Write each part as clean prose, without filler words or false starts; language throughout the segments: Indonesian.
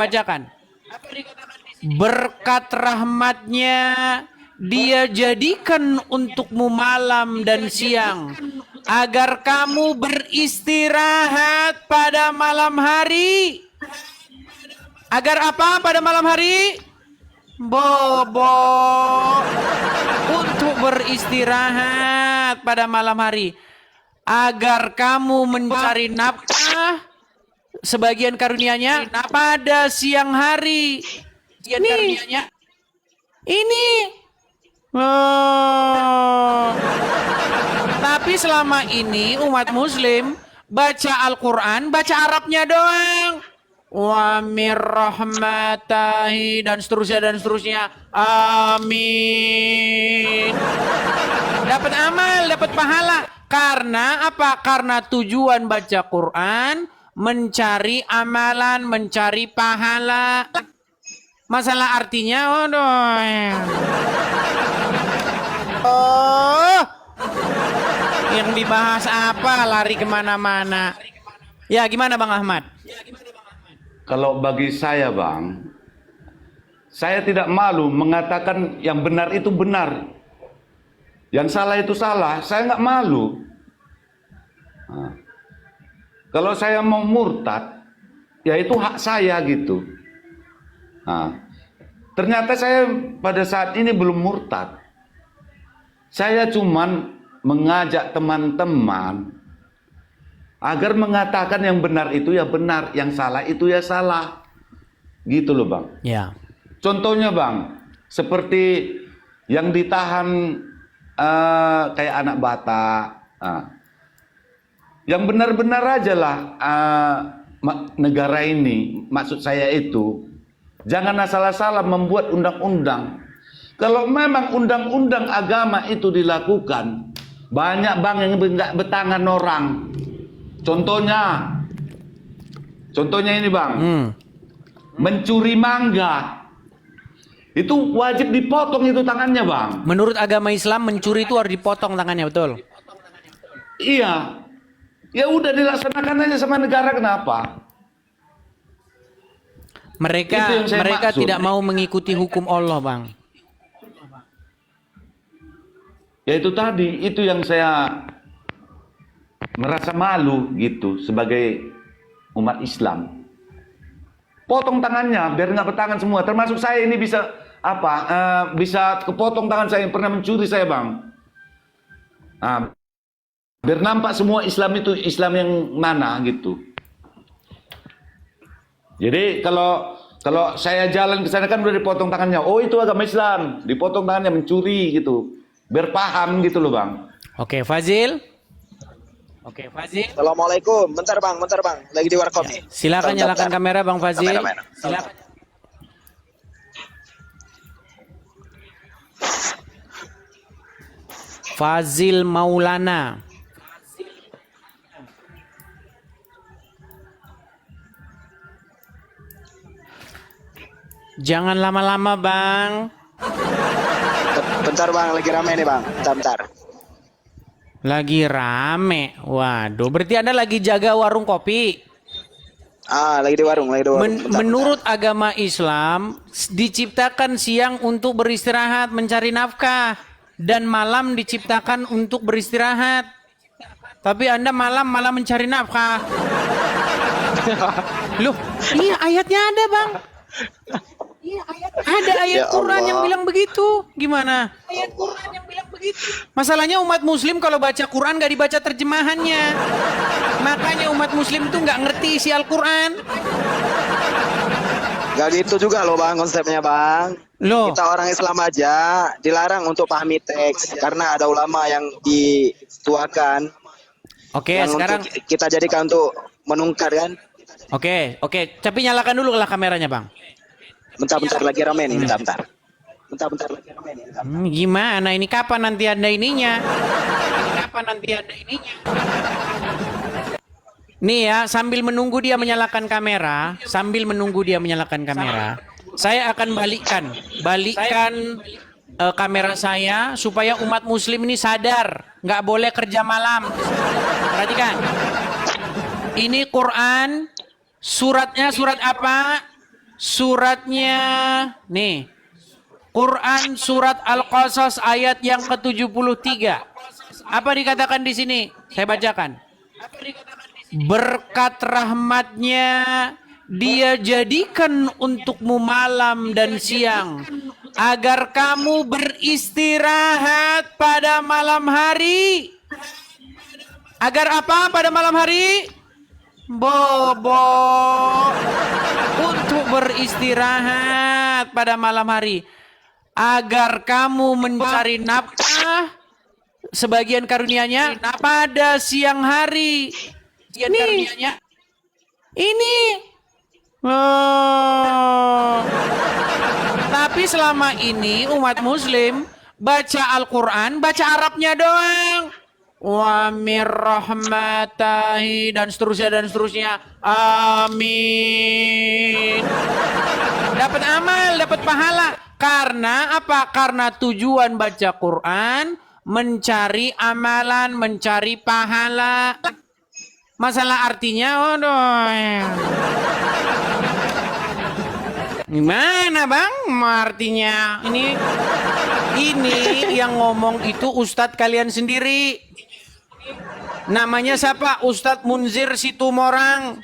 Bacakan. Berkat rahmatnya dia jadikan untukmu malam dan siang agar kamu beristirahat pada malam hari. Agar apa pada malam hari? Bobo. Untuk beristirahat pada malam hari. Agar kamu mencari nafkah sebagian karunia-Nya pada siang hari. Ini. Oh. Tapi selama ini umat muslim baca Al-Quran, baca Arabnya doang. Wa mir rahmatahi dan seterusnya. Amin. Dapat amal, dapat pahala. Karena apa? Karena tujuan baca Quran mencari amalan, mencari pahala. Masalah artinya, oh, yang dibahas apa? Lari kemana-mana. Ya, gimana Bang Ahmad? Kalau bagi saya, Bang, saya tidak malu mengatakan yang benar itu benar, yang salah itu salah. Saya nggak malu. Nah, kalau saya mau murtad, ya itu hak saya gitu. Nah, ternyata saya pada saat ini belum murtad. Saya cuman mengajak teman-teman agar mengatakan yang benar itu ya benar, yang salah itu ya salah. Gitu loh, Bang. Ya. Contohnya, Bang, seperti yang ditahan kayak anak Batak. Yang benar-benar aja lah negara ini, maksud saya itu, jangan asal-asalan membuat undang-undang. Kalau memang undang-undang agama itu dilakukan, banyak Bang yang nggak bertangan orang. Contohnya ini, Bang, mencuri mangga, itu wajib dipotong itu tangannya, Bang. Menurut agama Islam mencuri itu harus dipotong tangannya, betul? Iya. Ya udah dilaksanakan aja sama negara, kenapa? Mereka maksud. tidak mau mengikuti hukum Allah, Bang. Ya itu tadi, itu yang saya merasa malu gitu sebagai umat Islam. Potong tangannya biar nggak bertangan semua. Termasuk saya ini bisa bisa kepotong tangan saya yang pernah mencuri saya, Bang. Nah, biar nampak semua Islam itu Islam yang mana gitu. Jadi kalau saya jalan ke sana kan udah dipotong tangannya. Oh, itu agama Islam. Dipotong tangannya mencuri gitu. Biar paham gitu loh, Bang. Oke, Fazil. Assalamualaikum. Bentar bang. Lagi di warkop nih. Silakan nyalakan kamera, Bang Fazil. Silakan. Fazil Maulana. Jangan lama-lama, Bang. Bentar bang, lagi rame nih bang. Bentar. Lagi rame. Waduh, berarti Anda lagi jaga warung kopi. Lagi di warung. Menurut agama Islam, diciptakan siang untuk beristirahat, mencari nafkah, dan malam diciptakan untuk beristirahat. Tapi Anda malam malah mencari nafkah. Loh, iya ayatnya ada, Bang. Ada ayat Ya Quran yang Allah. bilang begitu. Gimana? Ayat Quran yang bilang begitu. Masalahnya umat muslim kalau baca Quran gak dibaca terjemahannya. Makanya umat muslim itu gak ngerti isi Al-Quran. Gak gitu juga loh bang konsepnya bang. Loh, Kita orang Islam aja dilarang untuk pahami teks karena ada ulama yang dituakan oke, yang sekarang untuk kita jadikan untuk menungkar kan. Oke, tapi nyalakan dulu lah kameranya, Bang. Bentar lagi rame nih. Bentar lagi rame nih. Gimana ini, kapan nanti Anda ininya? Nih ya, sambil menunggu dia menyalakan kamera, saya akan balikkan kamera saya supaya umat muslim ini sadar, nggak boleh kerja malam. Perhatikan. Ini Quran, suratnya surat apa? suratnya nih. Quran surat Al-Qasas ayat yang ke-73. Apa dikatakan di sini? Saya bacakan. Berkat rahmatnya Dia jadikan untukmu malam dan siang agar kamu beristirahat pada malam hari. Agar apa pada malam hari? Bobo. Untuk beristirahat pada malam hari. Agar kamu mencari nafkah sebagian karunianya pada siang hari. Ini. Oh. Tapi selama ini umat muslim baca Al-Quran, baca Arabnya doang. Wa mir rahmatahi dan seterusnya. Amin. Dapat amal, dapat pahala. Karena apa? Karena tujuan baca Quran mencari amalan, mencari pahala. Masalah artinya, gimana bang artinya? Ini yang ngomong itu ustadz kalian sendiri. Namanya siapa? Ustadz Munzir Situmorang.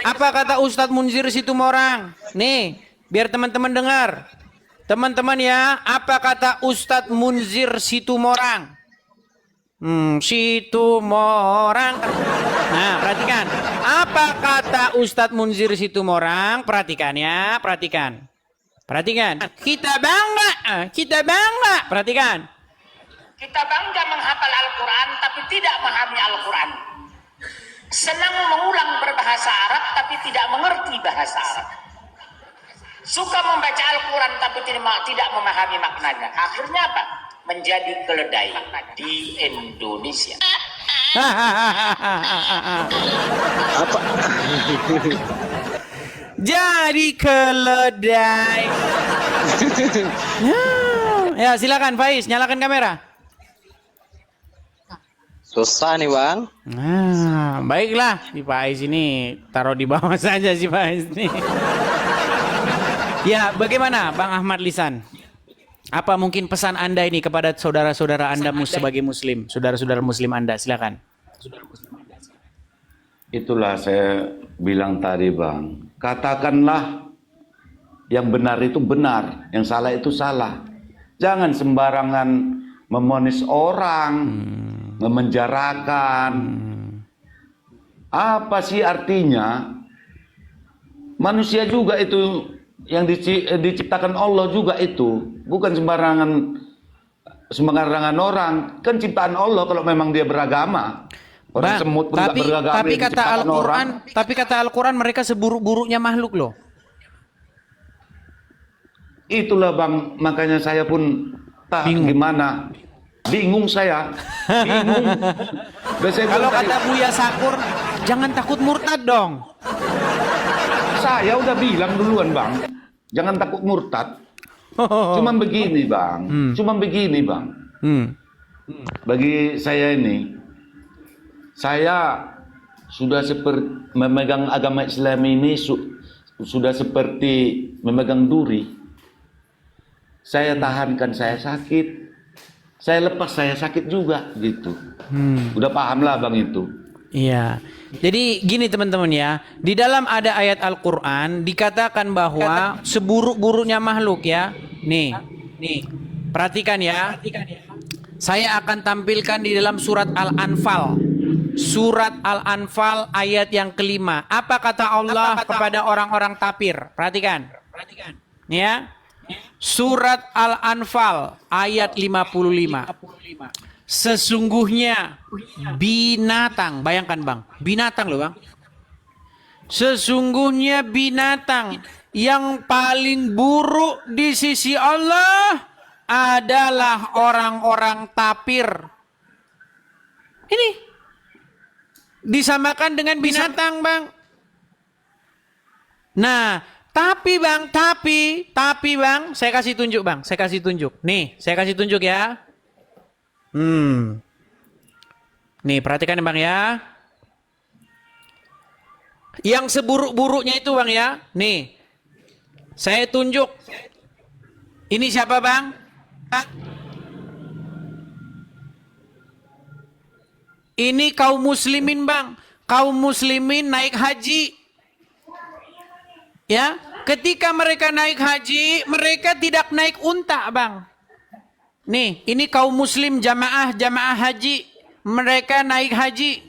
Apa kata Ustadz Munzir Situmorang? Nih, biar teman-teman dengar. Teman-teman ya, apa kata Ustadz Munzir Situmorang? Situmorang. Nah, perhatikan. Apa kata Ustadz Munzir Situmorang? Perhatikan ya, perhatikan. Kita bangga. Perhatikan. Kita bangga menghafal Al-Quran tapi tidak memahami Al-Quran. Senang mengulang berbahasa Arab tapi tidak mengerti bahasa Arab. Suka membaca Al-Quran tapi tidak memahami maknanya. Akhirnya apa? Menjadi keledai di Indonesia. Apa? Jadi keledai. Ya, silakan Faiz, nyalakan kamera. Susah nih bang. Nah, baiklah. Si Faiz ini taruh di bawah saja si Faiz ini. Ya, bagaimana Bang Ahmad Lisan? Apa mungkin pesan Anda ini kepada saudara-saudara Anda sebagai muslim, saudara-saudara muslim Anda, silakan. Itulah saya bilang tadi bang, katakanlah yang benar itu benar, yang salah itu salah. Jangan sembarangan memonis orang, memenjarakan. Apa sih artinya? Manusia juga itu yang diciptakan Allah juga itu, bukan sembarangan orang. Kan ciptaan Allah kalau memang dia beragama. Orang semut pun tapi, beragama. Tapi kata Al-Quran mereka seburuk-buruknya makhluk loh. Itulah bang, makanya saya pun gimana. Bingung saya. Kalau kata Buya Sakur, jangan takut murtad dong. Saya udah bilang duluan bang, jangan takut murtad. Cuman begini bang, Bagi saya ini, saya sudah seperti memegang agama Islam ini sudah seperti memegang duri. Saya tahankan, saya sakit, saya lepas, saya sakit juga gitu. Udah paham lah bang itu. Iya. Jadi gini teman-teman ya, di dalam ada ayat Al-Quran dikatakan bahwa seburuk-buruknya makhluk ya. Nih, perhatikan ya. Saya akan tampilkan di dalam surat Al-Anfal. Surat Al-Anfal ayat yang kelima. Apa kata Allah kepada orang-orang tapir? Perhatikan. Ya. Surat Al-Anfal ayat 55. Sesungguhnya binatang, bayangkan bang, binatang loh bang. Sesungguhnya binatang yang paling buruk di sisi Allah adalah orang-orang tapir. Ini disamakan dengan binatang bang. Nah, tapi bang, saya kasih tunjuk bang, Nih, saya kasih tunjuk ya. Nih, perhatikan bang ya. Yang seburuk-buruknya itu bang ya. Nih, saya tunjuk. Ini siapa bang? Ini kaum muslimin bang. Kaum muslimin naik haji. Ya, ketika mereka naik haji, mereka tidak naik unta bang. Nih, ini kaum muslim jamaah haji. Mereka naik haji.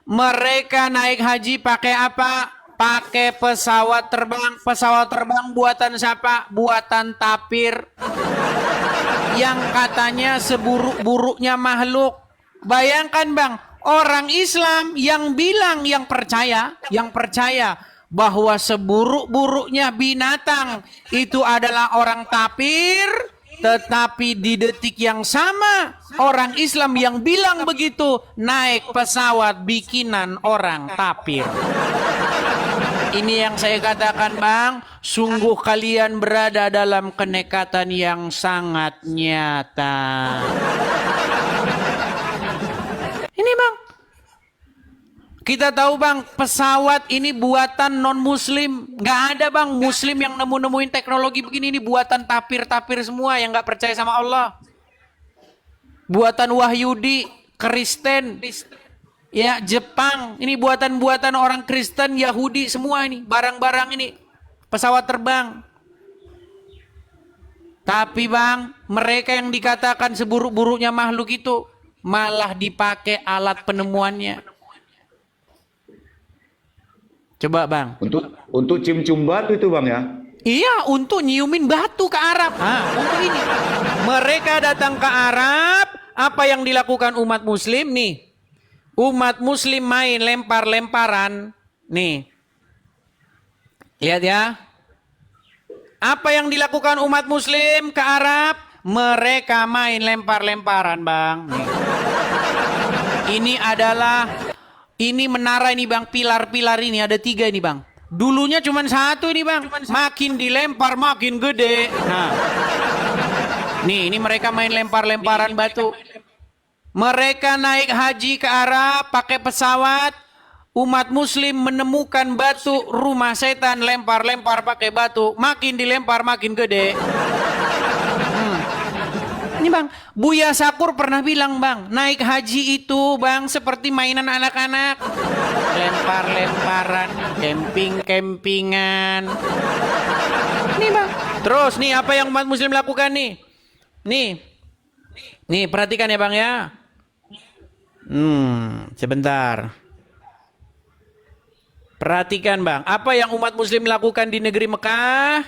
Mereka naik haji pakai apa? Pakai pesawat terbang. Pesawat terbang buatan siapa? Buatan tapir. Yang katanya seburuk-buruknya makhluk. Bayangkan bang, orang Islam yang bilang, yang percaya bahwa seburuk-buruknya binatang itu adalah orang tapir, tetapi di detik yang sama orang Islam yang bilang begitu naik pesawat bikinan orang tapir. Ini yang saya katakan bang, sungguh kalian berada dalam kenekatan yang sangat nyata. Ini bang, kita tahu bang, pesawat ini buatan non muslim. Nggak ada bang muslim yang nemuin teknologi begini. Ini buatan tapir-tapir semua yang nggak percaya sama Allah. Buatan Wahyudi, Kristen, ya Jepang. Ini buatan orang Kristen, Yahudi semua ini. Barang-barang ini, pesawat terbang. Tapi bang, mereka yang dikatakan seburuk-buruknya makhluk itu malah dipakai alat penemuannya. Coba bang. Untuk cium-cium batu itu bang ya? Iya, untuk nyiumin batu ke Arab. Untuk ini. Mereka datang ke Arab. Apa yang dilakukan umat muslim nih? Umat muslim main lempar-lemparan. Nih. Lihat ya. Apa yang dilakukan umat muslim ke Arab? Mereka main lempar-lemparan bang. Nih. Ini menara ini bang, pilar-pilar ini ada 3 ini bang. Dulunya cuma 1 ini bang, makin dilempar makin gede. Nah, nih ini mereka main lempar-lemparan batu. Mereka naik haji ke Arab pakai pesawat. Umat muslim menemukan batu, rumah setan, lempar-lempar pakai batu, makin dilempar makin gede. Ini bang, Buya Sakur pernah bilang bang, naik haji itu bang seperti mainan anak-anak. Lempar-lemparan, camping-campingan. Nih bang, terus nih apa yang umat muslim lakukan nih? Nih perhatikan ya bang ya. Sebentar. Perhatikan bang, apa yang umat muslim lakukan di negeri Mekah?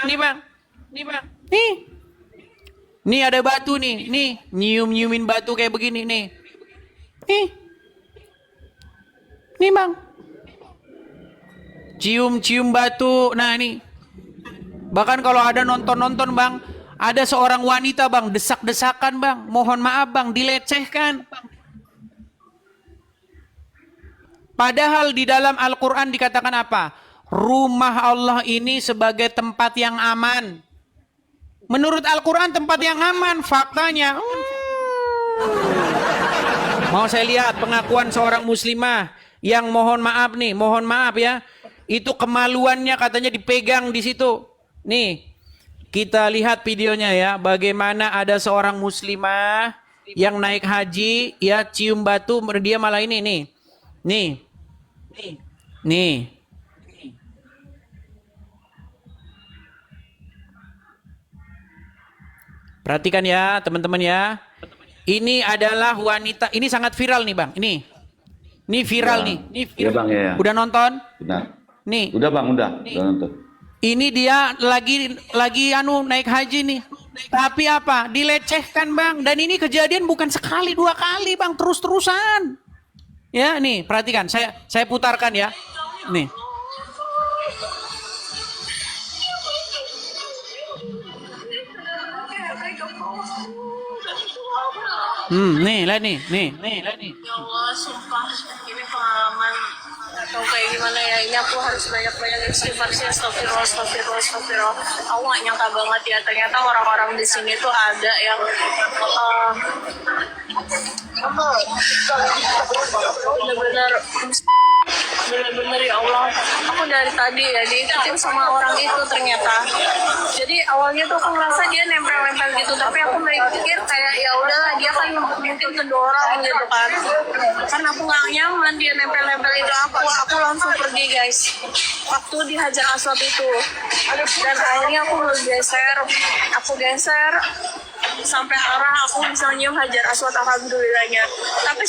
Nih bang, nih. Nih ada batu nih, nyium-nyiumin batu kayak begini nih. Nih bang. Cium-cium batu, nah nih. Bahkan kalau ada nonton bang, ada seorang wanita bang, desak-desakan bang, mohon maaf bang, dilecehkan. Padahal di dalam Al-Quran dikatakan apa? Rumah Allah ini sebagai tempat yang aman. Menurut Al-Quran tempat yang aman, faktanya. Mau saya lihat pengakuan seorang muslimah yang mohon maaf ya. Itu kemaluannya katanya dipegang di situ. Nih, kita lihat videonya ya. Bagaimana ada seorang muslimah yang naik haji, ya cium batu, dia malah ini nih. Perhatikan ya teman-teman ya. Ini adalah wanita, ini sangat viral nih bang. Ini viral nih. Ini viral. Ya, bang, ya. Udah nonton? Nah. Nih. Udah bang, udah nonton. Ini dia lagi naik haji nih. Tapi apa? Dilecehkan bang. Dan ini kejadian bukan sekali 2 kali bang, terus-terusan. Ya nih, perhatikan. Saya putarkan ya. Nih. Nih, lihat nih. Ya Allah, sumpah ini pengalaman atau kayak gimana ya, ini aku harus banyak-banyak istighfar sih, astagfirullah. Aku gak nyangka banget ya, ternyata orang-orang di sini tuh ada yang benar-benar bener-bener ya Allah, aku dari tadi ya diikutin sama orang itu ternyata. Jadi awalnya tuh aku ngerasa dia nempel-nempel gitu, tapi aku mikir kayak ya udahlah, dia kan mungkin kedorong gitu kan. Karena aku nggak nyaman dia nempel-nempel itu, aku langsung pergi guys. Waktu di Hajar Aswad itu, dan akhirnya aku geser sampai arah aku bisa nyium Hajar Aswad, alhamdulillahnya. Tapi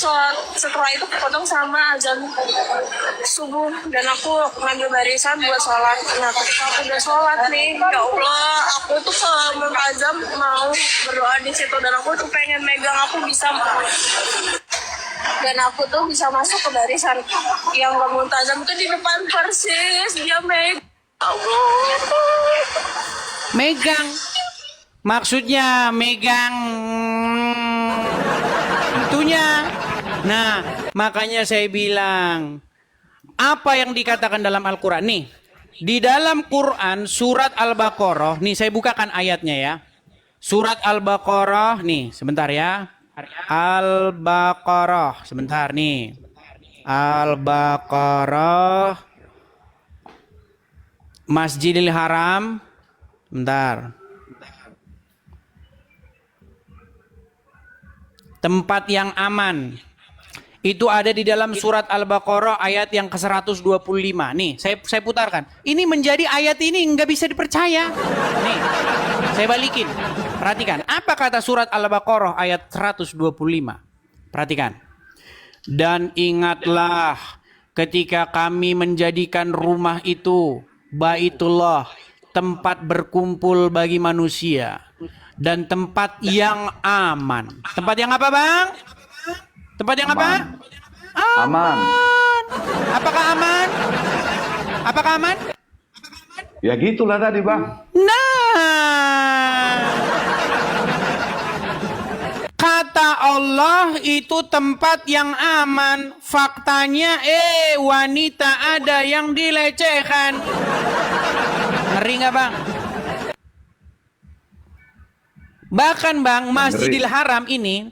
setelah itu kepotong sama azan subuh, dan aku ngambil barisan buat sholat. Nah ketika aku udah sholat nih, ya Allah, aku tuh ke Multazam mau berdoa di situ, dan aku tuh pengen megang, dan aku tuh bisa masuk ke barisan yang ke Multazam itu di depan persis dia megang. Allah. Megang. Maksudnya megang itunya. Nah, makanya saya bilang, apa yang dikatakan dalam Al-Quran nih? Di dalam Quran surat Al-Baqarah, nih saya bukakan ayatnya ya. Surat Al-Baqarah nih, sebentar ya. Al-Baqarah, sebentar nih. Al-Baqarah Masjidil Haram. Bentar. Tempat yang aman. Itu ada di dalam surat Al-Baqarah ayat yang ke-125. Nih, saya putarkan. Ini menjadi ayat ini nggak bisa dipercaya. Nih, saya balikin. Perhatikan. Apa kata surat Al-Baqarah ayat 125? Perhatikan. Dan ingatlah ketika kami menjadikan rumah itu, Baitullah, tempat berkumpul bagi manusia. Dan tempat yang aman. Tempat yang apa, Bang? Tempat yang apa? Aman. Apakah aman? Apakah aman? Ya gitulah tadi, Bang. Nah, kata Allah itu tempat yang aman. Faktanya, wanita ada yang dilecehkan. Ngeri nggak, Bang? Bahkan Bang, Masjidil Haram ini,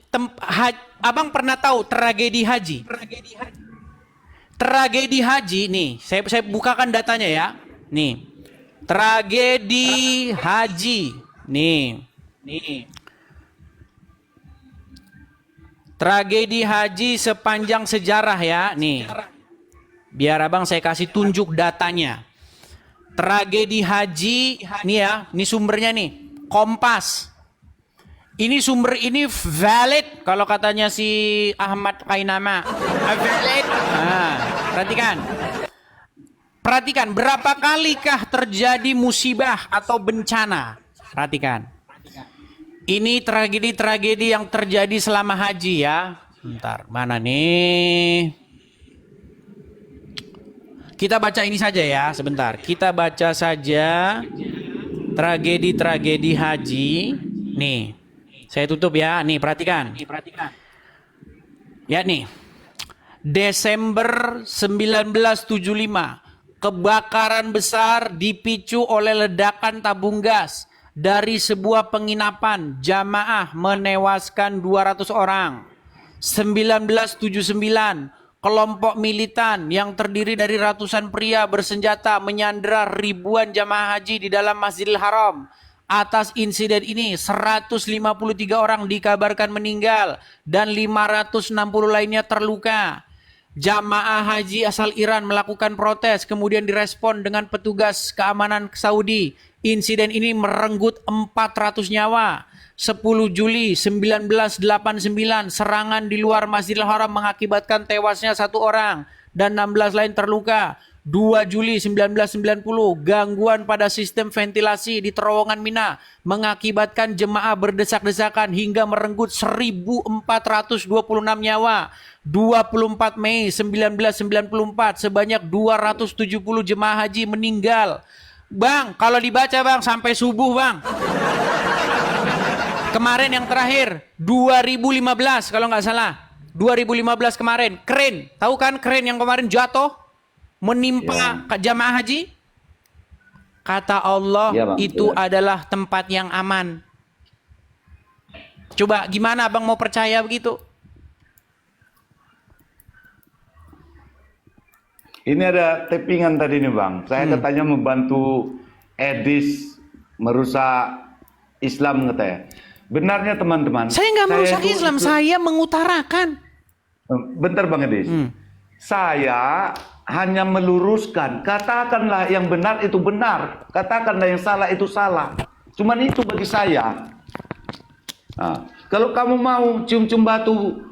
Abang pernah tahu tragedi haji? Tragedi haji, nih, saya bukakan datanya ya. Nih, tragedi haji, nih. Tragedi haji sepanjang sejarah ya, nih. Biar Abang saya kasih tunjuk datanya. Tragedi haji, nih ya, ini sumbernya nih, Kompas. Ini sumber ini valid kalau katanya si Ahmad Kainama. Valid. Nah, perhatikan berapa kalikah terjadi musibah atau bencana. Perhatikan. Ini tragedi-tragedi yang terjadi selama haji ya. Bentar, mana nih? Kita baca ini saja ya, sebentar. Kita baca saja tragedi-tragedi haji. Nih. Saya tutup ya, nih perhatikan. Ya nih, Desember 1975, kebakaran besar dipicu oleh ledakan tabung gas dari sebuah penginapan, jamaah menewaskan 200 orang. 1979, kelompok militan yang terdiri dari ratusan pria bersenjata menyandera ribuan jamaah haji di dalam Masjidil Haram. Atas insiden ini 153 orang dikabarkan meninggal dan 560 lainnya terluka. Jamaah haji asal Iran melakukan protes, kemudian direspon dengan petugas keamanan Saudi. Insiden ini merenggut 400 nyawa. 10 Juli 1989, serangan di luar Masjidil Haram mengakibatkan tewasnya 1 orang dan 16 lain terluka. 2 Juli 1990, gangguan pada sistem ventilasi di terowongan Mina mengakibatkan jemaah berdesak-desakan hingga merenggut 1.426 nyawa. 24 Mei 1994, sebanyak 270 jemaah haji meninggal. Bang, kalau dibaca Bang sampai subuh Bang. Kemarin yang terakhir 2015 kalau nggak salah. 2015 kemarin, keren. Tahu kan keren yang kemarin jatuh? Menimpa jamaah haji, kata Allah itu adalah tempat yang aman. Coba gimana Abang mau percaya begitu? Ini ada tappingan tadi nih Bang. Saya katanya membantu Edis merusak Islam katanya. Benarnya teman-teman. Saya nggak merusak itu- Islam, saya mengutarakan. Bentar Bang Edis. Saya hanya meluruskan. Katakanlah yang benar itu benar. Katakanlah yang salah itu salah. Cuman itu bagi saya. Nah, kalau kamu mau cium-cium batu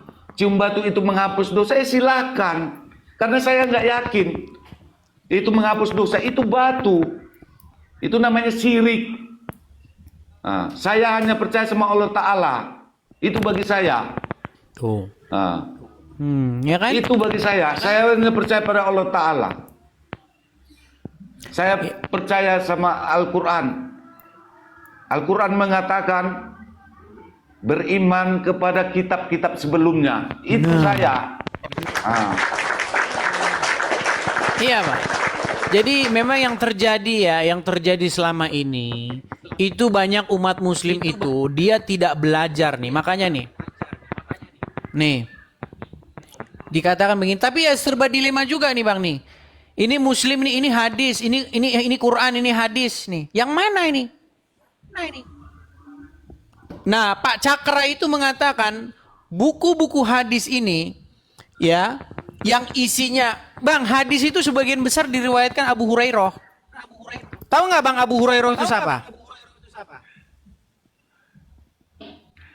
itu menghapus dosa, ya silakan. Karena saya nggak yakin itu menghapus dosa, itu batu. Itu namanya syirik. Nah, saya hanya percaya sama Allah Ta'ala. Itu bagi saya. Tuh. Nah, Ya kan? itu bagi saya hanya percaya pada Allah Ta'ala. Saya percaya sama Al-Quran. Al-Quran mengatakan beriman kepada kitab-kitab sebelumnya. Itu saya. Ah. Iya Pak. Jadi memang yang terjadi selama ini, itu banyak umat muslim itu, dia tidak belajar nih. Makanya nih, dikatakan begini, tapi ya serba dilema juga nih Bang nih. Ini muslim nih, ini hadis, ini Quran, ini hadis nih. Yang mana ini? Nah, Pak Cakra itu mengatakan buku-buku hadis ini ya, yang isinya, Bang, hadis itu sebagian besar diriwayatkan Abu Hurairah. Tahu nggak Bang Abu Hurairah itu siapa?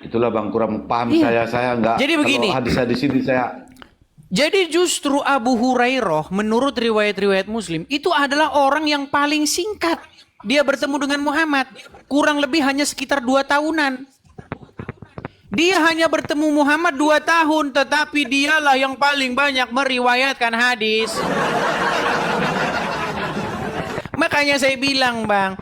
Itulah Bang kurang paham saya nggak. Jadi begini. Kalau hadis-hadis ini saya. Jadi justru Abu Hurairah menurut riwayat-riwayat Muslim itu adalah orang yang paling singkat. Dia bertemu dengan Muhammad kurang lebih hanya sekitar 2 tahunan. Dia hanya bertemu Muhammad 2 tahun, tetapi dialah yang paling banyak meriwayatkan hadis. Makanya saya bilang Bang,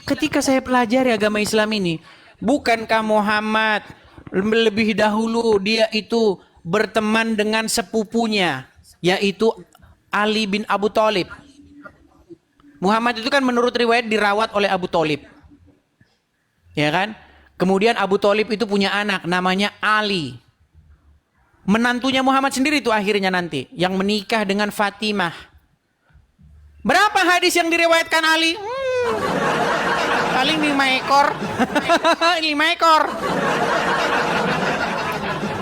ketika saya pelajari agama Islam ini, bukankah Muhammad lebih dahulu dia itu berteman dengan sepupunya, yaitu Ali bin Abu Thalib. Muhammad itu kan menurut riwayat dirawat oleh Abu Thalib. Ya kan? Kemudian Abu Thalib itu punya anak namanya Ali. Menantunya Muhammad sendiri itu akhirnya nanti yang menikah dengan Fatimah. Berapa hadis yang diriwayatkan Ali? Paling 5 ekor. 5 ekor.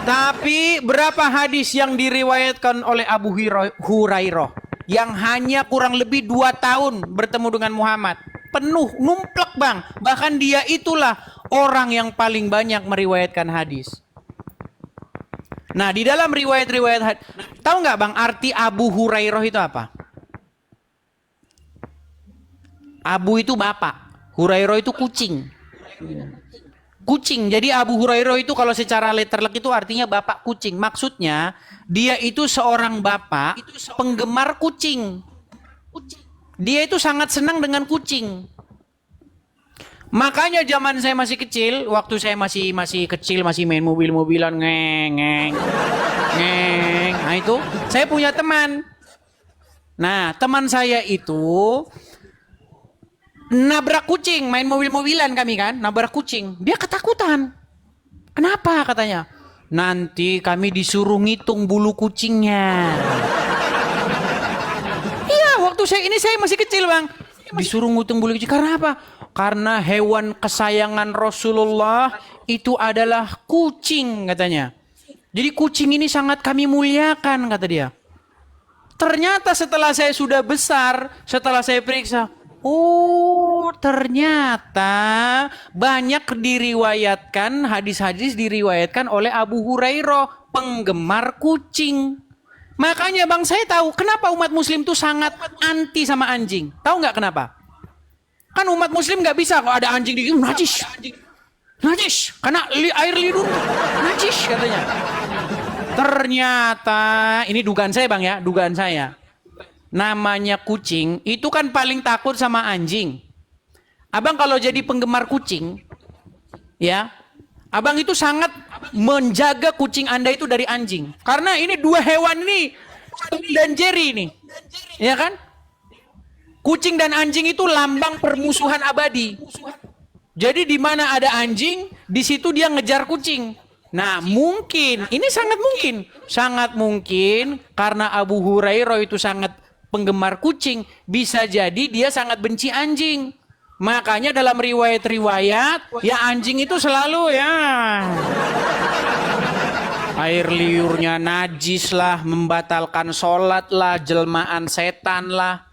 Tapi berapa hadis yang diriwayatkan oleh Abu Hurairah yang hanya kurang lebih 2 tahun bertemu dengan Muhammad? Penuh, numplek Bang. Bahkan dia itulah orang yang paling banyak meriwayatkan hadis. Nah, di dalam riwayat-riwayat hadis, tahu nggak Bang arti Abu Hurairah itu apa? Abu itu bapak, Hurairah itu kucing. Kucing. Jadi Abu Hurairah itu kalau secara letterlek itu artinya bapak kucing. Maksudnya dia itu seorang bapak penggemar kucing. Dia itu sangat senang dengan kucing. Makanya zaman saya masih kecil, waktu saya masih kecil, masih main mobil-mobilan ngeng. Nah itu, saya punya teman. Nah, teman saya itu nabrak kucing, main mobil-mobilan kami kan, nabrak kucing. Dia ketakutan. Kenapa katanya? Nanti kami disuruh ngitung bulu kucingnya. Waktu saya masih kecil Bang, disuruh ngitung bulu kucing. Karena apa? Karena hewan kesayangan Rasulullah itu adalah kucing katanya. Jadi kucing ini sangat kami muliakan kata dia. Ternyata setelah saya sudah besar, setelah saya periksa, oh ternyata banyak diriwayatkan, hadis-hadis diriwayatkan oleh Abu Hurairah, penggemar kucing. Makanya Bang saya tahu kenapa umat muslim itu sangat anti sama anjing. Tahu nggak kenapa? Kan umat muslim nggak bisa kalau ada anjing di najis. Najis, karena air liur najis katanya. Ternyata, ini dugaan saya Bang ya, dugaan saya. Namanya kucing, itu kan paling takut sama anjing. Abang kalau jadi penggemar kucing, ya, Abang itu sangat menjaga kucing Anda itu dari anjing. Karena ini 2 hewan ini, Tom dan Jerry ini. Ya kan? Kucing dan anjing itu lambang permusuhan abadi. Jadi di mana ada anjing, di situ dia ngejar kucing. Nah mungkin, ini sangat mungkin karena Abu Hurairah itu sangat penggemar kucing, bisa jadi dia sangat benci anjing. Makanya dalam riwayat-riwayat, ya anjing itu selalu ya air liurnya najis lah, membatalkan sholat lah, jelmaan setan lah.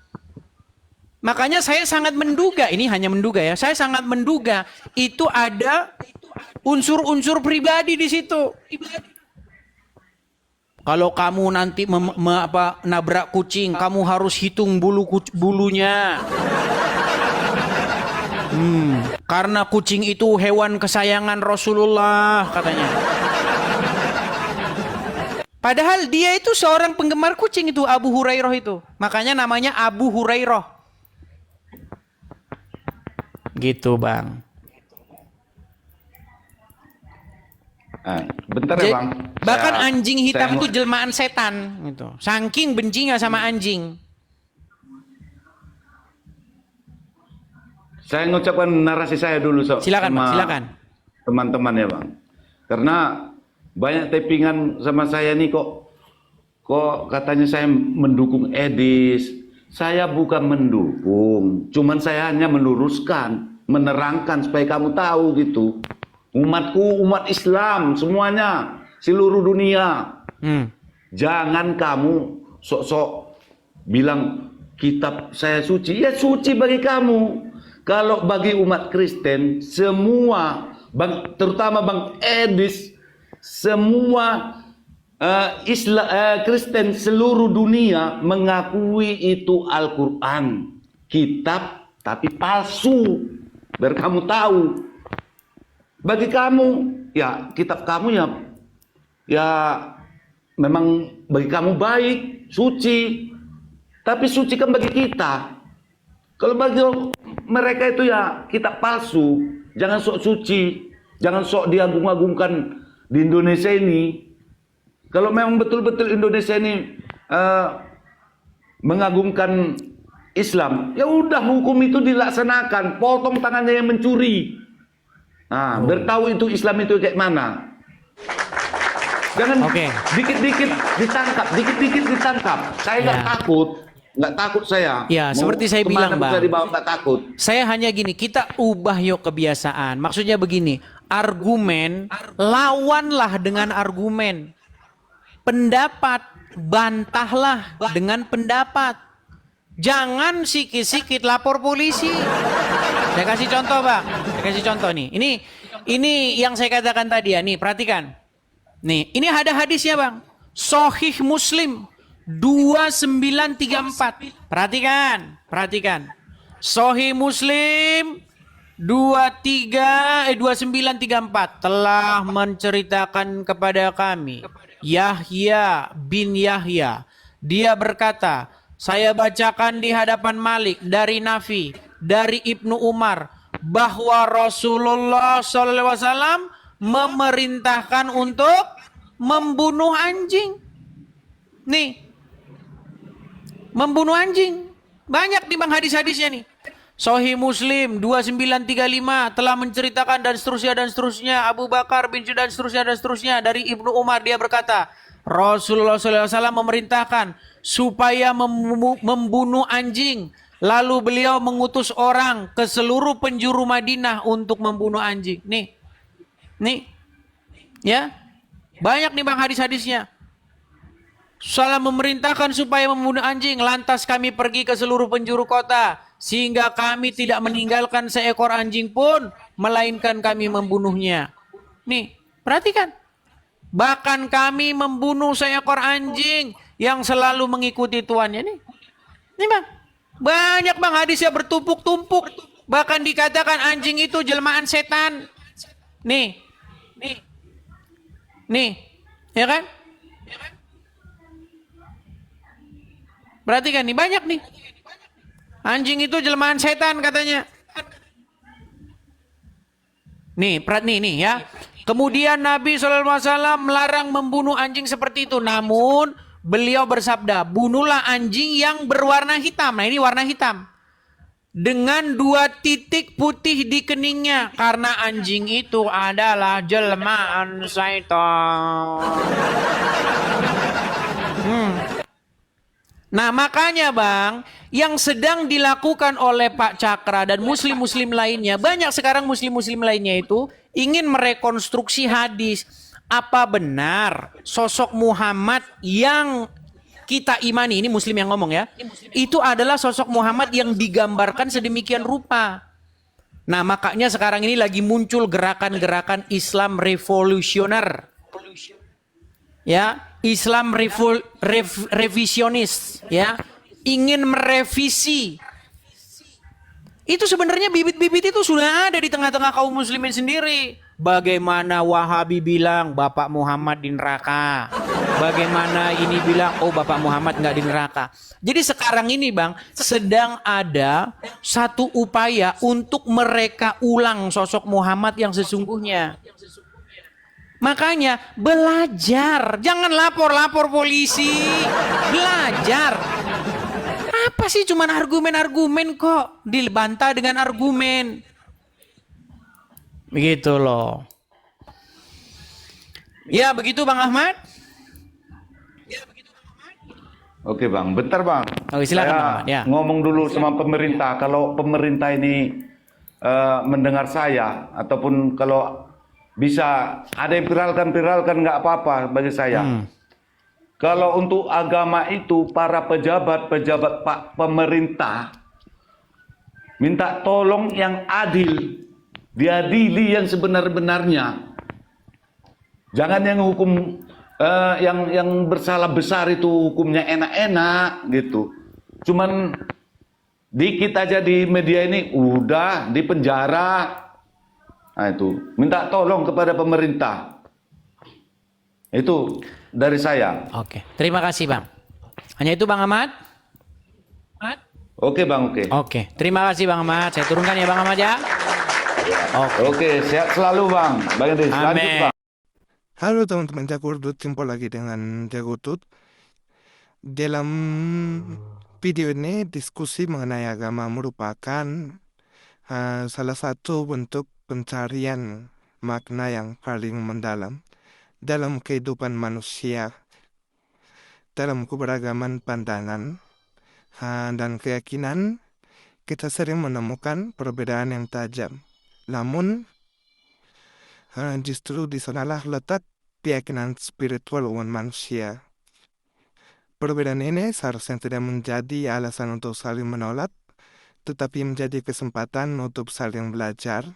Makanya saya sangat menduga, ini hanya menduga ya, saya sangat menduga itu ada unsur-unsur pribadi di situ. Kalau kamu nanti nabrak kucing, kamu harus hitung bulunya. Karena kucing itu hewan kesayangan Rasulullah katanya. Padahal dia itu seorang penggemar kucing itu, Abu Hurairah itu. Makanya namanya Abu Hurairah. Gitu Bang. Bentar ya Bang. Bahkan anjing hitam saya itu jelmaan setan gitu. Saking bencinya sama anjing. Saya ngucapkan narasi saya dulu Silakan, sama Bang, silakan. teman-teman ya Bang. Karena banyak tappingan sama saya nih kok katanya saya mendukung Edis. Saya bukan mendukung, cuman saya hanya meluruskan, menerangkan supaya kamu tahu gitu. Umatku, umat Islam semuanya, seluruh dunia. Jangan kamu sok-sok bilang kitab saya suci. Ya suci bagi kamu. Kalau bagi umat Kristen semua, terutama Bang Edis, semua Kristen seluruh dunia mengakui itu Al-Quran, kitab tapi palsu. Biar kamu tahu. Bagi kamu, ya kitab kamu ya memang bagi kamu baik, suci. Tapi suci kan bagi kita. Kalau bagi mereka itu ya kitab palsu. Jangan sok suci, jangan sok diagung-agungkan di Indonesia ini. Kalau memang betul-betul Indonesia ini mengagungkan Islam, ya udah hukum itu dilaksanakan, potong tangannya yang mencuri. Nah, bertahu itu Islam itu kayak mana. Jangan dikit-dikit ditangkap, dikit-dikit ditangkap. Saya nggak takut saya. Ya, seperti saya bilang Bang. Dibawa nggak takut. Saya hanya gini, kita ubah yuk kebiasaan. Maksudnya begini, argumen lawanlah dengan argumen. Pendapat bantahlah dengan pendapat. Jangan sikit-sikit lapor polisi. Saya kasih contoh Bang. Saya kasih contoh nih. Ini yang saya katakan tadi ya. Nih perhatikan. Nih ini ada hadisnya Bang. Sahih Muslim 2934. Perhatikan. Sahih Muslim 2934 telah menceritakan kepada kami Yahya bin Yahya. Dia berkata, saya bacakan di hadapan Malik dari Nafi, dari Ibnu Umar, bahwa Rasulullah SAW memerintahkan untuk membunuh anjing. Nih, membunuh anjing. Banyak nih Bang hadis-hadisnya nih. Sahih Muslim 2935 telah menceritakan dan seterusnya Abu Bakar bin dan seterusnya dari Ibnu Umar, dia berkata Rasulullah SAW memerintahkan supaya membunuh anjing, lalu beliau mengutus orang ke seluruh penjuru Madinah untuk membunuh anjing. Nih ya, banyak nih Bang hadis-hadisnya. Salah memerintahkan supaya membunuh anjing, lantas kami pergi ke seluruh penjuru kota, sehingga kami tidak meninggalkan seekor anjing pun, melainkan kami membunuhnya. Nih, perhatikan. Bahkan kami membunuh seekor anjing yang selalu mengikuti tuannya. Nih Bang, banyak Bang hadisnya bertumpuk-tumpuk. Bahkan dikatakan anjing itu jelmaan setan. Nih, ya kan? Perhatikan nih, banyak nih. Anjing itu jelmaan setan katanya. Nih ya. Kemudian Nabi SAW melarang membunuh anjing seperti itu. Namun beliau bersabda, bunuhlah anjing yang berwarna hitam. Nah ini warna hitam. Dengan 2 titik putih di keningnya. Karena anjing itu adalah jelmaan setan. Nah, makanya Bang, yang sedang dilakukan oleh Pak Cakra dan muslim-muslim lainnya, banyak sekarang muslim-muslim lainnya itu ingin merekonstruksi hadis. Apa benar sosok Muhammad yang kita imani, ini muslim yang ngomong ya, itu adalah sosok Muhammad yang digambarkan sedemikian rupa. Nah, makanya sekarang ini lagi muncul gerakan-gerakan Islam revolusioner. Ya, Islam revisionis, ya, ingin merevisi. Itu sebenarnya bibit-bibit itu sudah ada di tengah-tengah kaum muslimin sendiri. Bagaimana Wahabi bilang Bapak Muhammad di neraka, bagaimana ini bilang oh Bapak Muhammad nggak di neraka. Jadi sekarang ini Bang, sedang ada satu upaya untuk mereka ulang sosok Muhammad yang sesungguhnya. Makanya belajar, jangan lapor-lapor polisi, belajar. Apa sih cuman argumen-argumen kok, dibantah dengan argumen. Begitu loh. Ya begitu Bang Ahmad. Oke Bang, bentar Bang. Oke, silakan, Saya Bang Ahmad, ya. ngomong dulu sama pemerintah. Kalau pemerintah ini mendengar saya, ataupun kalau bisa ada yang viralkan nggak apa-apa bagi saya. Kalau untuk agama itu para pejabat Pak pemerintah minta tolong yang adil, diadili yang sebenar-benarnya. Jangan yang hukum yang bersalah besar itu hukumnya enak-enak gitu. Cuman dikit aja di media ini udah di penjara. Nah itu, minta tolong kepada pemerintah. Itu dari saya. Oke, terima kasih Bang. Hanya itu Bang Ahmad? Oke Bang, oke. Oke, terima kasih Bang Ahmad. Saya turunkan ya Bang Ahmad ya. Oke, sehat selalu Bang. Bang Idris, lanjut Amin. Bang. Halo teman-teman Jakurdut, jumpa lagi dengan Jakurdut. Dalam video ini diskusi mengenai agama merupakan salah satu bentuk pencarian makna yang paling mendalam dalam kehidupan manusia, dalam keberagaman pandangan dan keyakinan. Kita sering menemukan perbedaan yang tajam, namun justru di sanalah letak keyakinan spiritual umat manusia. Perbedaan ini seharusnya tidak menjadi alasan untuk saling menolak, tetapi menjadi kesempatan untuk saling belajar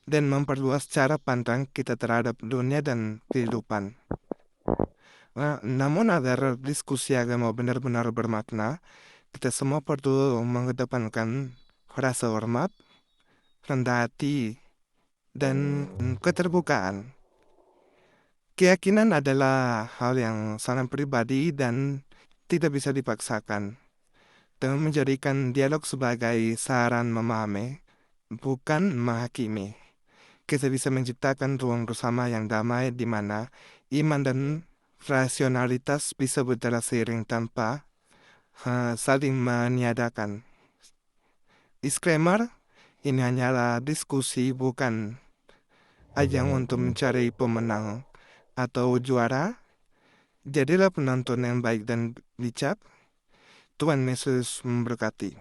dan memperluas cara pandang kita terhadap dunia dan kehidupan. Namun agar diskusi agama benar-benar bermakna, kita semua perlu mengedepankan rasa hormat, rendah hati, dan keterbukaan. Keyakinan adalah hal yang sangat pribadi dan tidak bisa dipaksakan. Dengan menjadikan dialog sebagai saran memahami, bukan menghakimi, kita bisa menciptakan ruang bersama yang damai di mana iman dan rasionalitas bisa berjalan seiring tanpa saling meniadakan. Disclaimer, ini hanyalah diskusi, bukan ajang untuk mencari pemenang atau juara. Jadilah penonton yang baik dan bijak. Tuhan Yesus memberkati.